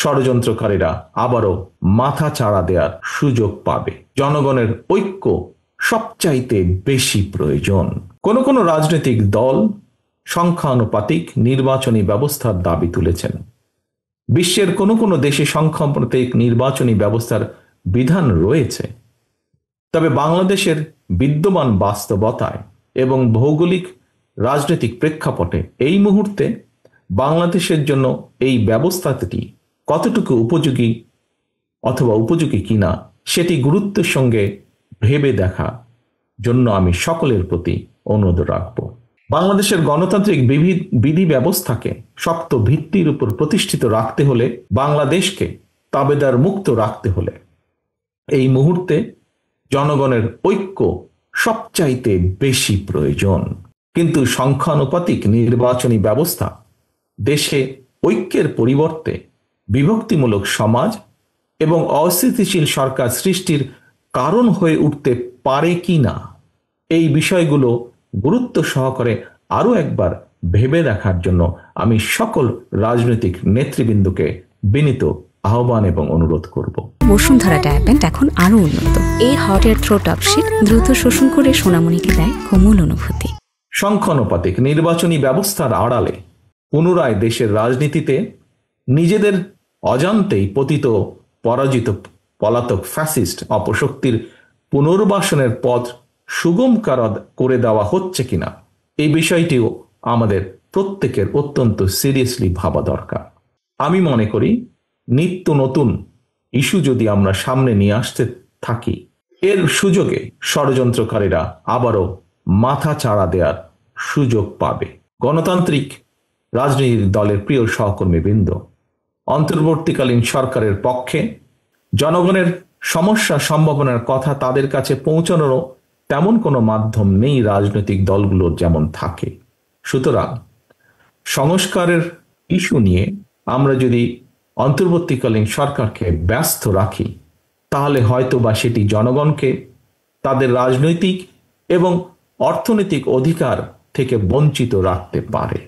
ষড়যন্ত্রকারীরা আবারও মাথা চাড়া দেওয়ার সুযোগ পাবে। জনগণের ঐক্য সবচাইতে বেশি প্রয়োজন। কোন কোন রাজনৈতিক দল সংখ্যানুপাতিক নির্বাচনী ব্যবস্থার দাবি তুলেছেন। বিশ্বের কোন কোন দেশে সংখ্যানুপাতিক নির্বাচনী ব্যবস্থার বিধান রয়েছে, তবে বাংলাদেশের বিদ্যমান বাস্তবতায় এবং ভৌগোলিক রাজনৈতিক প্রেক্ষাপটে এই মুহূর্তে বাংলাদেশের জন্য এই ব্যবস্থাটি কতটুকু উপযোগী অথবা উপযোগী কিনা সেটি গুরুত্বের সঙ্গে ভেবে দেখা জন্য আমি সকলের প্রতি অনুরোধ রাখব। বাংলাদেশের গণতান্ত্রিক বিধি ব্যবস্থাকে শক্ত ভিত্তির উপর প্রতিষ্ঠিত রাখতে হলে, বাংলাদেশকে তাবেদার মুক্ত রাখতে হলে এই মুহূর্তে জনগণের ঐক্য সবচাইতে বেশি প্রয়োজন। কিন্তু সংখ্যানুপাতিক নির্বাচনী ব্যবস্থা দেশে ঐক্যের পরিবর্তে বিভক্তিমূলক সমাজ এবং অস্থিতিশীল সরকার সৃষ্টির কারণ হয়ে উঠতে পারে কি না, এই বিষয়গুলো গুরুত্ব সহকারে আরও একবার ভেবে দেখার জন্য আমি সকল রাজনৈতিক নেতৃবৃন্দকে বিনীত আহ্বান এবং অনুরোধ করব। বসুন্ধরা ডায়াপেন্ট এখন আরো উন্নত। এই হট এয়ার থ্রো টপশিট দ্রুত শোষণ করে সোনামণিকে দেয় কোমল অনুভূতি। সংখ্যানুপাতিক নির্বাচনী ব্যবস্থার আড়ালে পুনরায় দেশের রাজনীতিতে নিজেদের অজান্তেই পতিত পরাজিত পলাতক ফ্যাসিস্ট অপশক্তির পুনর্বাসনের পথ সুগম করে দেওয়া হচ্ছে কিনা, এই বিষয়টিও আমাদের প্রত্যেকের অত্যন্ত সিরিয়াসলি ভাবা দরকার। আমি মনে করি নিত্য নতুন ইস্যু যদি আমরা সামনে নিয়ে আসতে থাকি, এর সুযোগে ষড়যন্ত্রকারীরা আবারও মাথা চাড়া দেওয়ার সুযোগ পাবে। গণতান্ত্রিক রাজনৈতিক দলের প্রিয় সহকর্মীবৃন্দ, অন্তর্বর্তীকালীন সরকারের পক্ষে জনগণের সমস্যা সম্ভাবনার কথা তাদের কাছে পৌঁছানোরও তেমন কোনো মাধ্যম নেই রাজনৈতিক দলগুলোর যেমন থাকে। সুতরাং সংস্কারের ইস্যু নিয়ে আমরা যদি অন্তর্বর্তীকালীন সরকারকে ব্যস্ত রাখি, তাহলে হয়তো বা সেটি জনগণকে তাদের রাজনৈতিক এবং অর্থনৈতিক অধিকার থেকে বঞ্চিত রাখতে পারে।